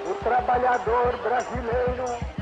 O trabalhador brasileiro.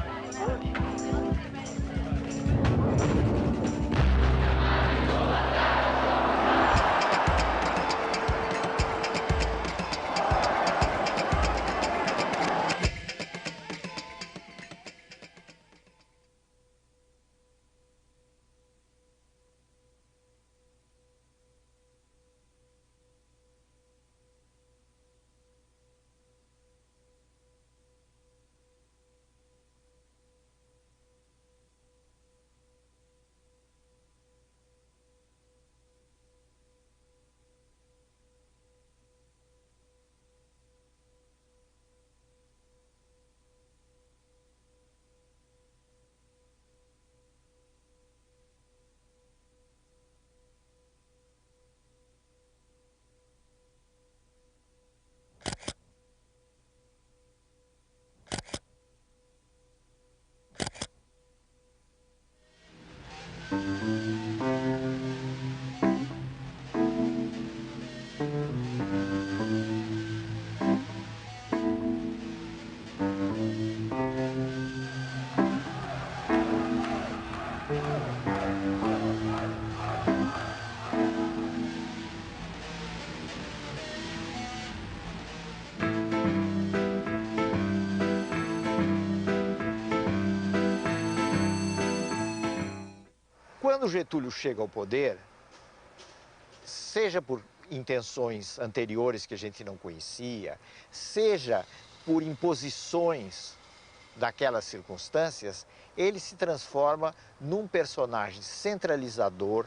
Quando Getúlio chega ao poder, seja por intenções anteriores que a gente não conhecia, seja por imposições daquelas circunstâncias, ele se transforma num personagem centralizador,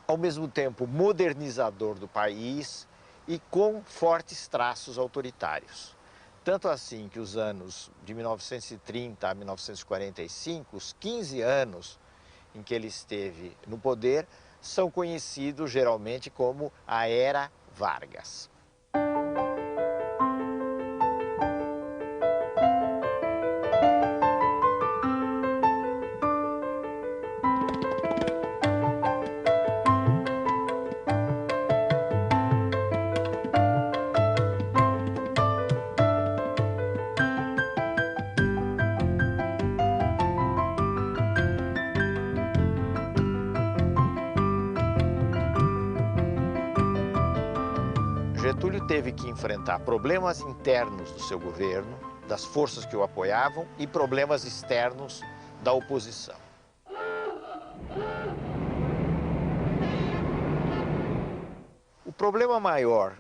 ao mesmo tempo modernizador do país e com fortes traços autoritários. Tanto assim que os anos de 1930 a 1945, os 15 anos em que ele esteve no poder, são conhecidos geralmente como a Era Vargas. Getúlio teve que enfrentar problemas internos do seu governo, das forças que o apoiavam, e problemas externos da oposição. O problema maior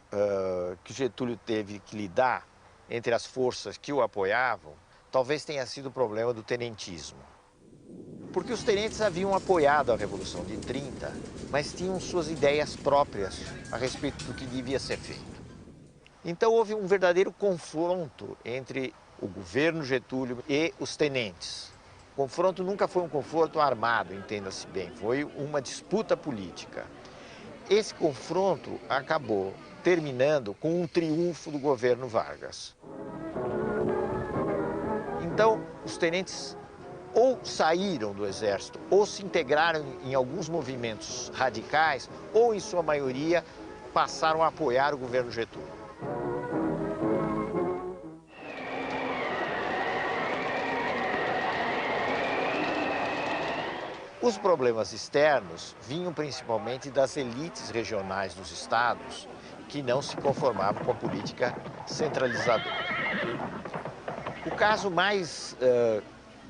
que Getúlio teve que lidar entre as forças que o apoiavam, talvez tenha sido o problema do tenentismo. Porque os tenentes haviam apoiado a Revolução de 30, mas tinham suas ideias próprias a respeito do que devia ser feito. Então houve um verdadeiro confronto entre o governo Getúlio e os tenentes. O confronto nunca foi um confronto armado, entenda-se bem, foi uma disputa política. Esse confronto acabou terminando com um triunfo do governo Vargas. Então, os tenentes ou saíram do exército, ou se integraram em alguns movimentos radicais, ou, em sua maioria, passaram a apoiar o governo Getúlio. Os problemas externos vinham principalmente das elites regionais dos estados, que não se conformavam com a política centralizadora. O caso mais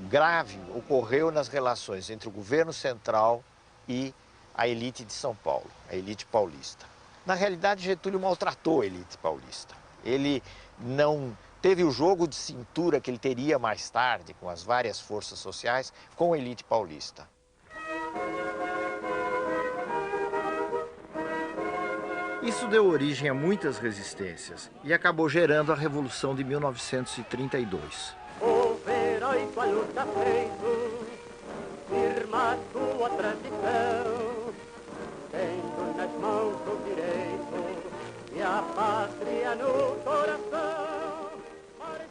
grave ocorreu nas relações entre o governo central e a elite de São Paulo, a elite paulista. Na realidade, Getúlio maltratou a elite paulista. Ele não teve o jogo de cintura que ele teria mais tarde com as várias forças sociais com a elite paulista. Isso deu origem a muitas resistências e acabou gerando a Revolução de 1932. Heróico a luta feito, firma sua tradição, tendo nas mãos o direito e a pátria no coração.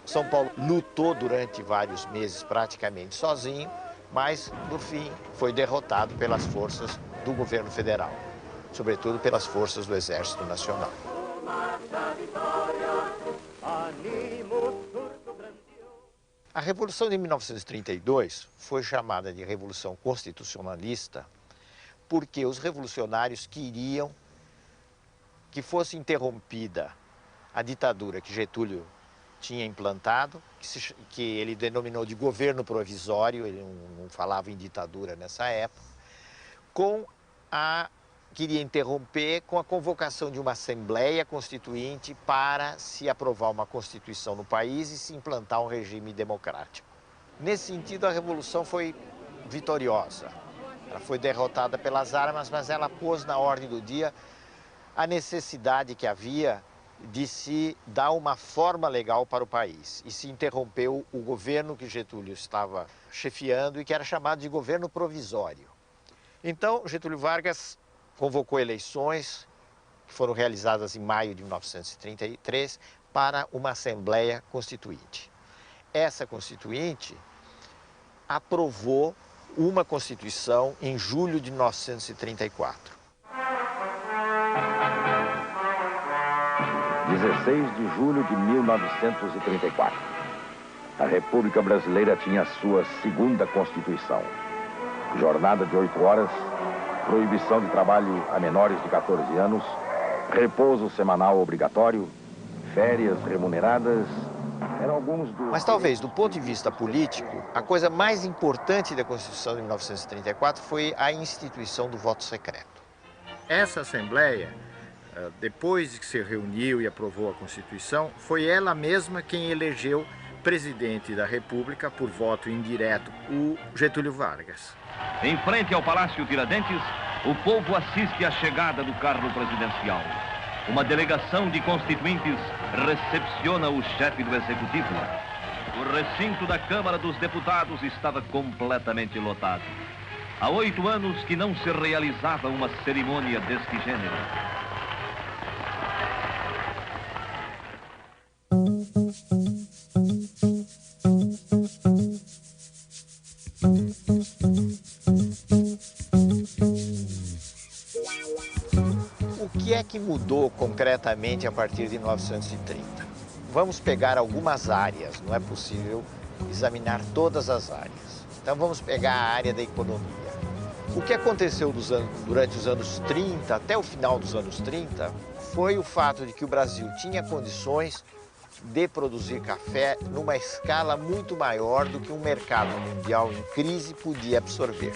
São Paulo lutou durante vários meses praticamente sozinho, mas, no fim, foi derrotado pelas forças do governo federal, sobretudo pelas forças do Exército Nacional. A Revolução de 1932 foi chamada de Revolução Constitucionalista porque os revolucionários queriam que fosse interrompida a ditadura que Getúlio tinha implantado, que ele denominou de governo provisório, ele não falava em ditadura nessa época, queria interromper com a convocação de uma Assembleia Constituinte para se aprovar uma Constituição no país e se implantar um regime democrático. Nesse sentido, a Revolução foi vitoriosa. Ela foi derrotada pelas armas, mas ela pôs na ordem do dia a necessidade que havia de se dar uma forma legal para o país. E se interrompeu o governo que Getúlio estava chefiando e que era chamado de governo provisório. Então, Getúlio Vargas convocou eleições, que foram realizadas em maio de 1933, para uma Assembleia Constituinte. Essa Constituinte aprovou uma Constituição em julho de 1934. 16 de julho de 1934. A República Brasileira tinha sua segunda Constituição. Jornada de 8 horas, proibição de trabalho a menores de 14 anos, repouso semanal obrigatório, férias remuneradas, eram alguns dos... Mas talvez, do ponto de vista político, a coisa mais importante da Constituição de 1934 foi a instituição do voto secreto. Essa Assembleia, depois que se reuniu e aprovou a Constituição, foi ela mesma quem elegeu presidente da República por voto indireto, o Getúlio Vargas. Em frente ao Palácio Tiradentes, o povo assiste à chegada do carro presidencial. Uma delegação de constituintes recepciona o chefe do Executivo. O recinto da Câmara dos Deputados estava completamente lotado. Há 8 anos que não se realizava uma cerimônia deste gênero. O que é que mudou concretamente a partir de 1930? Vamos pegar algumas áreas, não é possível examinar todas as áreas. Então vamos pegar a área da economia. O que aconteceu durante os anos 30, até o final dos anos 30, foi o fato de que o Brasil tinha condições de produzir café numa escala muito maior do que um mercado mundial em crise podia absorver.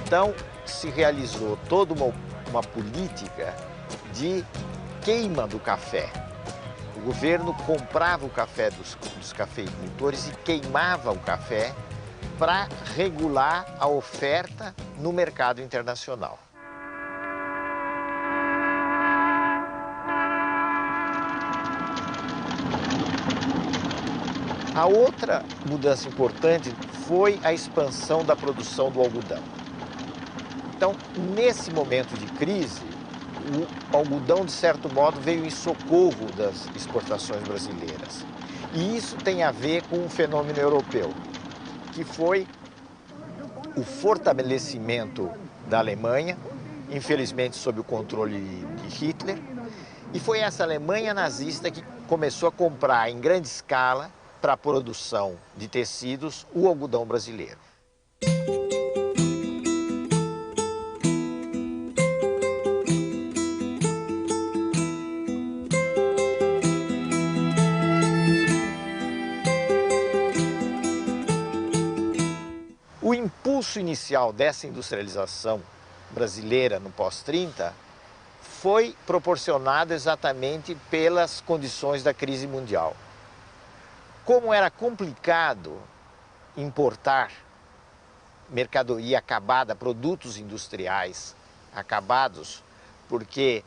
Então, se realizou toda uma política de queima do café. O governo comprava o café dos cafeicultores e queimava o café para regular a oferta no mercado internacional. A outra mudança importante foi a expansão da produção do algodão. Então, nesse momento de crise, o algodão, de certo modo, veio em socorro das exportações brasileiras. E isso tem a ver com um fenômeno europeu, que foi o fortalecimento da Alemanha, infelizmente sob o controle de Hitler, e foi essa Alemanha nazista que começou a comprar em grande escala para a produção de tecidos o algodão brasileiro. O impulso inicial dessa industrialização brasileira no pós-30 foi proporcionado exatamente pelas condições da crise mundial. Como era complicado importar mercadoria acabada, produtos industriais acabados, porque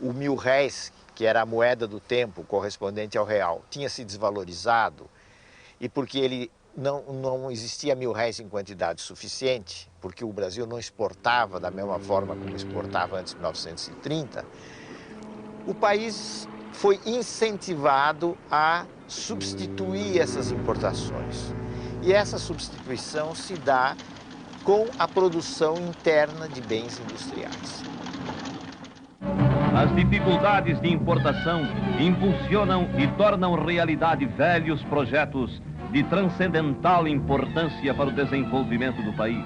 o mil-réis, que era a moeda do tempo correspondente ao real, tinha se desvalorizado, e porque não existia mil-réis em quantidade suficiente, porque o Brasil não exportava da mesma forma como exportava antes de 1930, o país foi incentivado a substituir essas importações. E essa substituição se dá com a produção interna de bens industriais. As dificuldades de importação impulsionam e tornam realidade velhos projetos de transcendental importância para o desenvolvimento do país.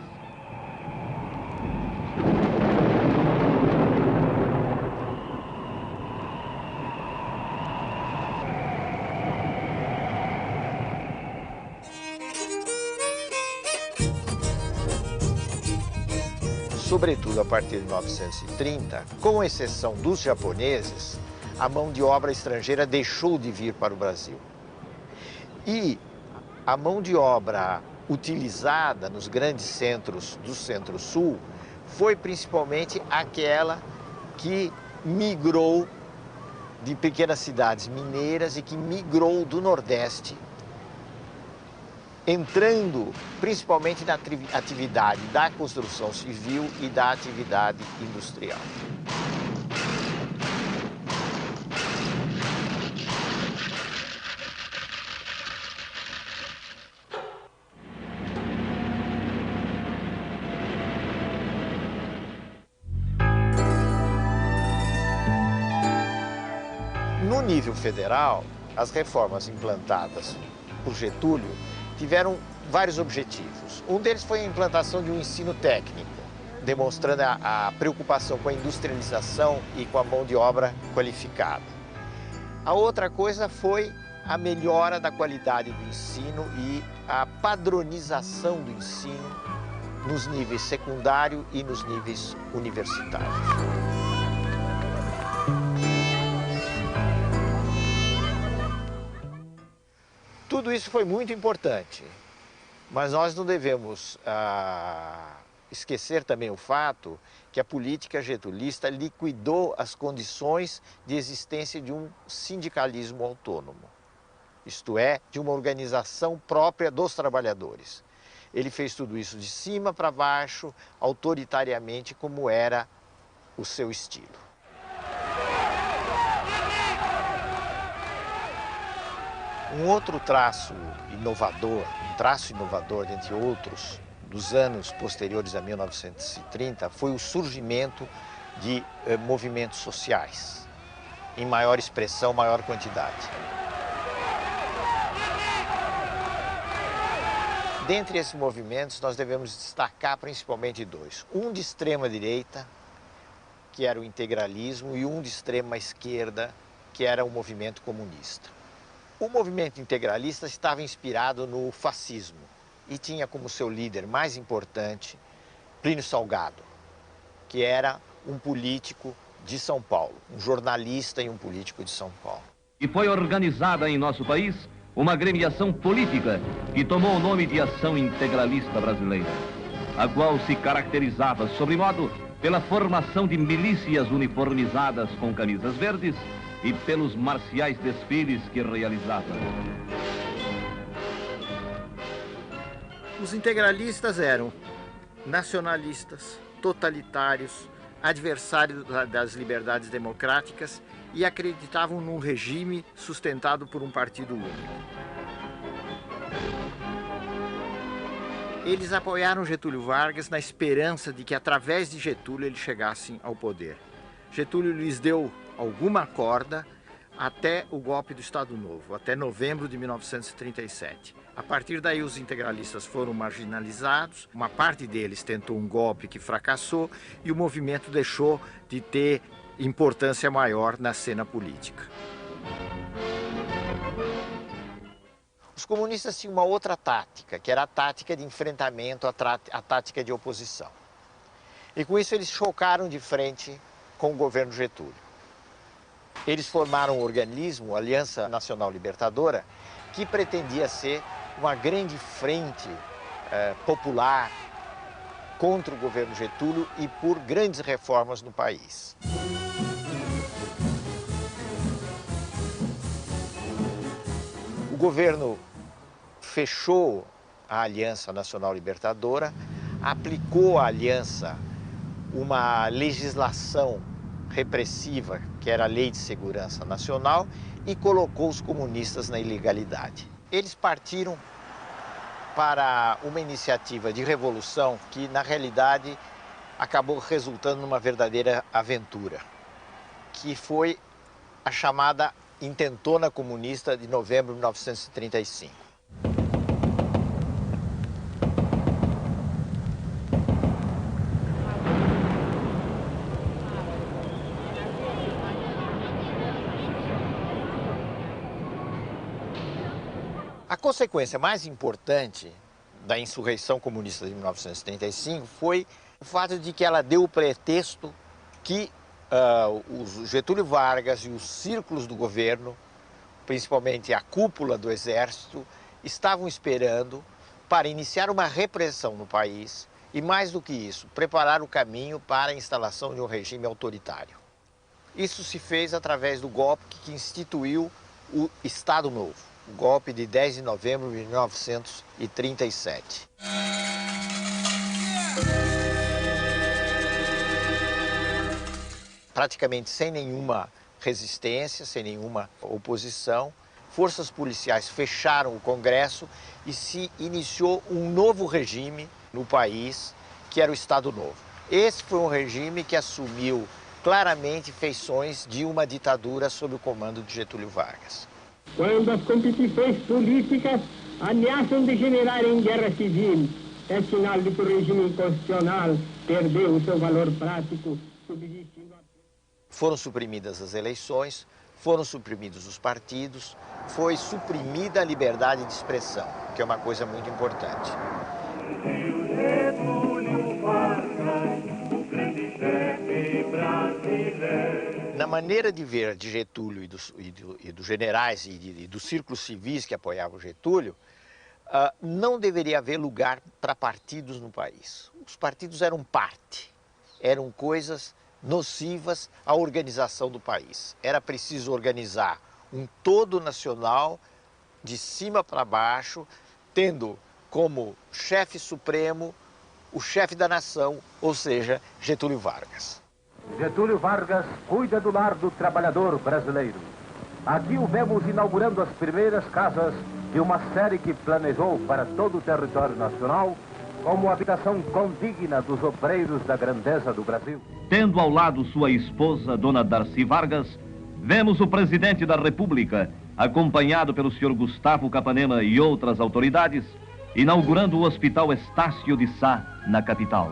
Sobretudo a partir de 1930, com exceção dos japoneses, a mão de obra estrangeira deixou de vir para o Brasil. E a mão de obra utilizada nos grandes centros do Centro-Sul foi principalmente aquela que migrou de pequenas cidades mineiras e que migrou do Nordeste, entrando principalmente na atividade da construção civil e da atividade industrial. No nível federal, as reformas implantadas por Getúlio tiveram vários objetivos. Um deles foi a implantação de um ensino técnico, demonstrando a preocupação com a industrialização e com a mão de obra qualificada. A outra coisa foi a melhora da qualidade do ensino e a padronização do ensino nos níveis secundário e nos níveis universitários. Tudo isso foi muito importante, mas nós não devemos esquecer também o fato que a política getulista liquidou as condições de existência de um sindicalismo autônomo, isto é, de uma organização própria dos trabalhadores. Ele fez tudo isso de cima para baixo, autoritariamente, como era o seu estilo. Um outro traço inovador, dentre outros, dos anos posteriores a 1930, foi o surgimento de movimentos sociais, em maior expressão, maior quantidade. Dentre esses movimentos, nós devemos destacar principalmente dois. Um de extrema direita, que era o integralismo, e um de extrema esquerda, que era o movimento comunista. O movimento integralista estava inspirado no fascismo e tinha como seu líder mais importante Plínio Salgado, que era um político de São Paulo, um jornalista e um político de São Paulo. E foi organizada em nosso país uma agremiação política que tomou o nome de Ação Integralista Brasileira, a qual se caracterizava, sobremodo, pela formação de milícias uniformizadas com camisas verdes e pelos marciais desfiles que realizava. Os integralistas eram nacionalistas, totalitários, adversários das liberdades democráticas e acreditavam num regime sustentado por um partido único. Eles apoiaram Getúlio Vargas na esperança de que, através de Getúlio, eles chegassem ao poder. Getúlio lhes deu alguma corda até o golpe do Estado Novo, até novembro de 1937. A partir daí, os integralistas foram marginalizados, uma parte deles tentou um golpe que fracassou e o movimento deixou de ter importância maior na cena política. Os comunistas tinham uma outra tática, que era a tática de enfrentamento, a tática de oposição. E com isso eles chocaram de frente com o governo Getúlio. Eles formaram um organismo, a Aliança Nacional Libertadora, que pretendia ser uma grande frente popular contra o governo Getúlio e por grandes reformas no país. O governo fechou a Aliança Nacional Libertadora, aplicou à aliança uma legislação repressiva, que era a Lei de Segurança Nacional, e colocou os comunistas na ilegalidade. Eles partiram para uma iniciativa de revolução que, na realidade, acabou resultando numa verdadeira aventura, que foi a chamada Intentona Comunista de novembro de 1935. A consequência mais importante da insurreição comunista de 1935 foi o fato de que ela deu o pretexto que o Getúlio Vargas e os círculos do governo, principalmente a cúpula do Exército, estavam esperando para iniciar uma repressão no país e, mais do que isso, preparar o caminho para a instalação de um regime autoritário. Isso se fez através do golpe que instituiu o Estado Novo, o golpe de 10 de novembro de 1937. Praticamente sem nenhuma resistência, sem nenhuma oposição, forças policiais fecharam o Congresso e se iniciou um novo regime no país, que era o Estado Novo. Esse foi um regime que assumiu claramente feições de uma ditadura sob o comando de Getúlio Vargas. Quando as competições políticas ameaçam degenerar em guerra civil, é sinal de que o regime inconstitucional perdeu o seu valor prático, subsistindo a... Foram suprimidas as eleições, foram suprimidos os partidos, foi suprimida a liberdade de expressão, que é uma coisa muito importante. Na maneira de ver de Getúlio e dos generais e dos círculos civis que apoiavam Getúlio, não deveria haver lugar para partidos no país. Os partidos eram parte, eram coisas nocivas à organização do país. Era preciso organizar um todo nacional, de cima para baixo, tendo como chefe supremo o chefe da nação, ou seja, Getúlio Vargas. Getúlio Vargas cuida do lar do trabalhador brasileiro. Aqui o vemos inaugurando as primeiras casas de uma série que planejou para todo o território nacional como habitação condigna dos obreiros da grandeza do Brasil. Tendo ao lado sua esposa, Dona Darcy Vargas, vemos o presidente da República, acompanhado pelo senhor Gustavo Capanema e outras autoridades, inaugurando o Hospital Estácio de Sá, na capital.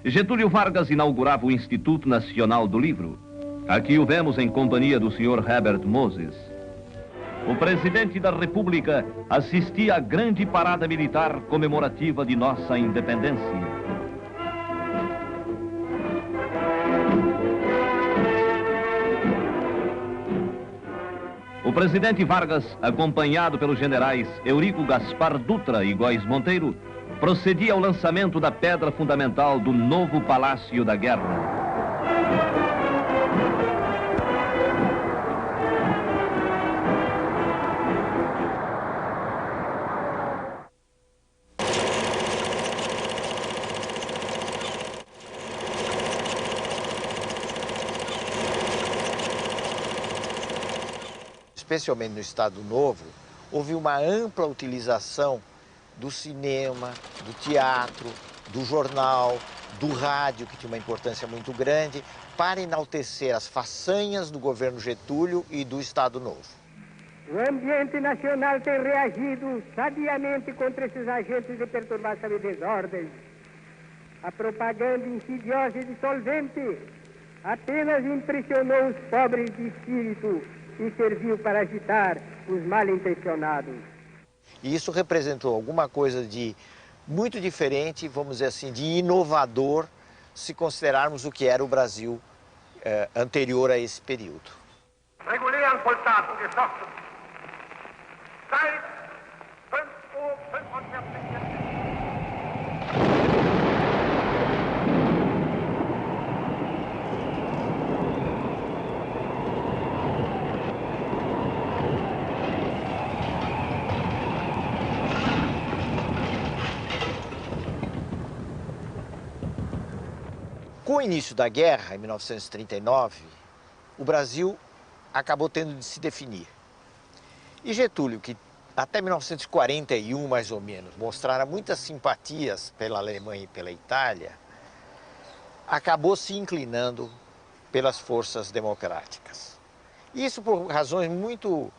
Getúlio Vargas inaugurava o Instituto Nacional do Livro. Aqui o vemos em companhia do senhor Herbert Moses. O presidente da República assistia à grande parada militar comemorativa de nossa independência. O presidente Vargas, acompanhado pelos generais Eurico Gaspar Dutra e Góes Monteiro, procedia ao lançamento da pedra fundamental do novo Palácio da Guerra. Especialmente no Estado Novo, houve uma ampla utilização do cinema, do teatro, do jornal, do rádio, que tinha uma importância muito grande, para enaltecer as façanhas do governo Getúlio e do Estado Novo. O ambiente nacional tem reagido sabiamente contra esses agentes de perturbação e desordem. A propaganda insidiosa e dissolvente apenas impressionou os pobres de espírito e serviu para agitar os mal-intencionados. E isso representou alguma coisa de muito diferente, vamos dizer assim, de inovador, se considerarmos o que era o Brasil anterior a esse período. Regulieren Pulsaten geschossen. Zeit 5:45 Uhr. Com o início da guerra, em 1939, o Brasil acabou tendo de se definir. E Getúlio, que até 1941, mais ou menos, mostrara muitas simpatias pela Alemanha e pela Itália, acabou se inclinando pelas forças democráticas. Isso por razões muito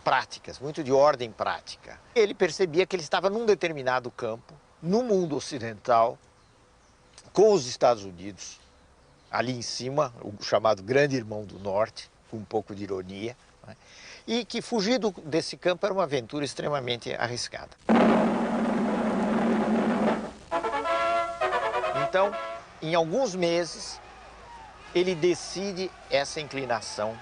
práticas, muito de ordem prática. Ele percebia que ele estava num determinado campo, no mundo ocidental, com os Estados Unidos, ali em cima, o chamado Grande Irmão do Norte, com um pouco de ironia, né? E que fugir desse campo era uma aventura extremamente arriscada. Então, em alguns meses, ele decide essa inclinação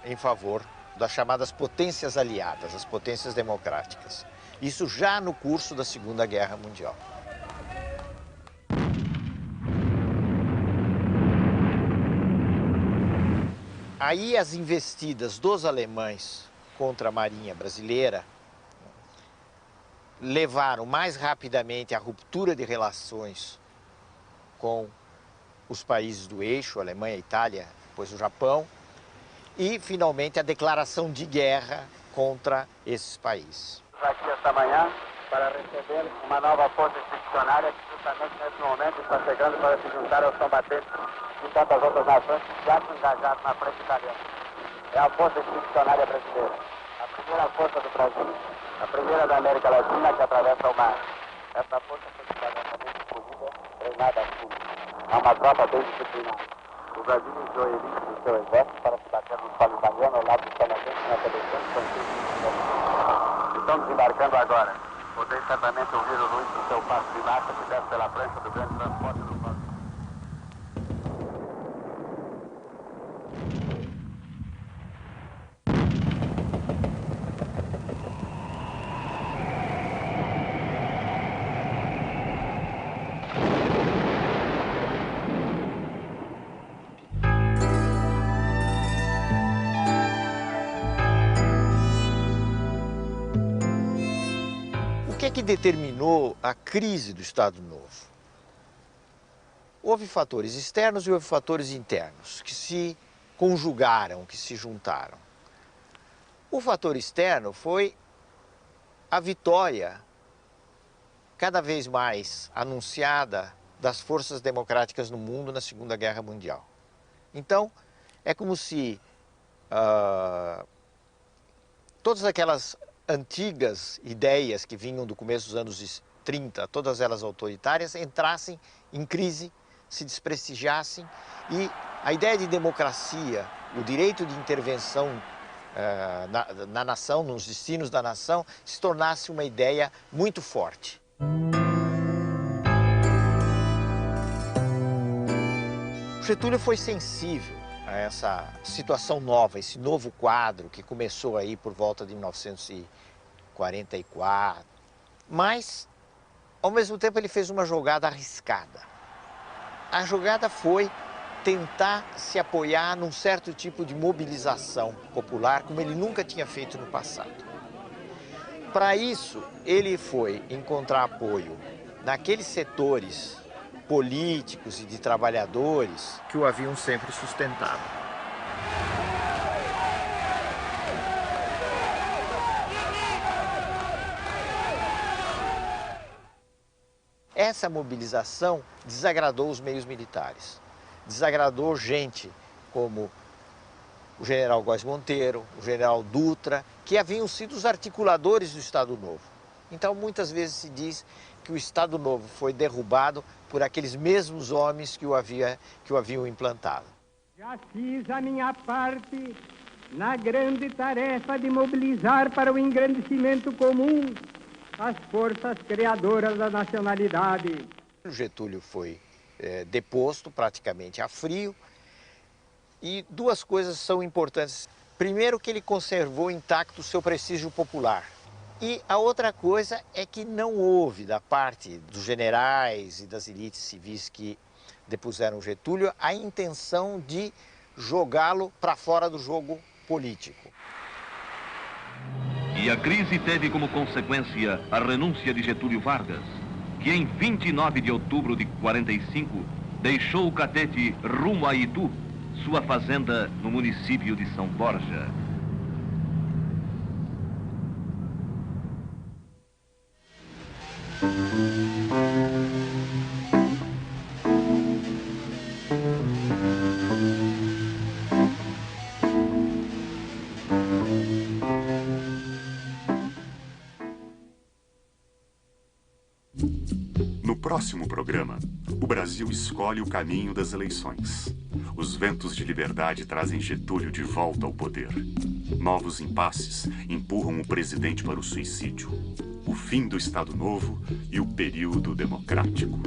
em favor das chamadas potências aliadas, as potências democráticas. Isso já no curso da Segunda Guerra Mundial. Aí as investidas dos alemães contra a Marinha brasileira levaram mais rapidamente à ruptura de relações com os países do eixo, Alemanha, Itália, depois o Japão, e finalmente a declaração de guerra contra esses países. Aqui esta manhã para receber uma nova força expedicionária que justamente nesse momento está chegando para se juntar aos combatentes de tantas outras nações que já se engajaram na frente italiana. É a força expedicionária brasileira, a primeira força do Brasil, a primeira da América Latina que atravessa o mar. Essa força foi cuidadosamente escolhida, treinada a fundo. É uma tropa bem disciplinada. O Brasil enviou elite do seu exército para se bater no solo italiano ao lado dos canadenses na seleção de Francisco. Estão desembarcando agora. Vocês certamente ouviram o ruído do seu passo de massa que desce pela prancha do grande transporte do Brasil. O que é que determinou a crise do Estado Novo? Houve fatores externos e houve fatores internos que se conjugaram, que se juntaram. O fator externo foi a vitória cada vez mais anunciada das forças democráticas no mundo na Segunda Guerra Mundial. Então, é como se todas aquelas antigas ideias que vinham do começo dos anos 30, todas elas autoritárias, entrassem em crise, se desprestigiassem e a ideia de democracia, o direito de intervenção na nação, nos destinos da nação, se tornasse uma ideia muito forte. Getúlio foi sensível a essa situação nova, esse novo quadro que começou aí por volta de 1944, mas, ao mesmo tempo, ele fez uma jogada arriscada. A jogada foi tentar se apoiar num certo tipo de mobilização popular, como ele nunca tinha feito no passado. Para isso, ele foi encontrar apoio naqueles setores políticos e de trabalhadores que o haviam sempre sustentado. Essa mobilização desagradou os meios militares, desagradou gente como o general Góes Monteiro, o general Dutra, que haviam sido os articuladores do Estado Novo. Então, muitas vezes se diz que o Estado Novo foi derrubado por aqueles mesmos homens que o haviam implantado. Já fiz a minha parte na grande tarefa de mobilizar para o engrandecimento comum as forças criadoras da nacionalidade. O Getúlio foi deposto praticamente a frio e duas coisas são importantes. Primeiro, que ele conservou intacto o seu prestígio popular. E a outra coisa é que não houve, da parte dos generais e das elites civis que depuseram Getúlio, a intenção de jogá-lo para fora do jogo político. E a crise teve como consequência a renúncia de Getúlio Vargas, que em 29 de outubro de 45 deixou o Catete rumo a Itu, sua fazenda no município de São Borja. No próximo programa, o Brasil escolhe o caminho das eleições. Os ventos de liberdade trazem Getúlio de volta ao poder. Novos impasses empurram o presidente para o suicídio. O fim do Estado Novo e o período democrático.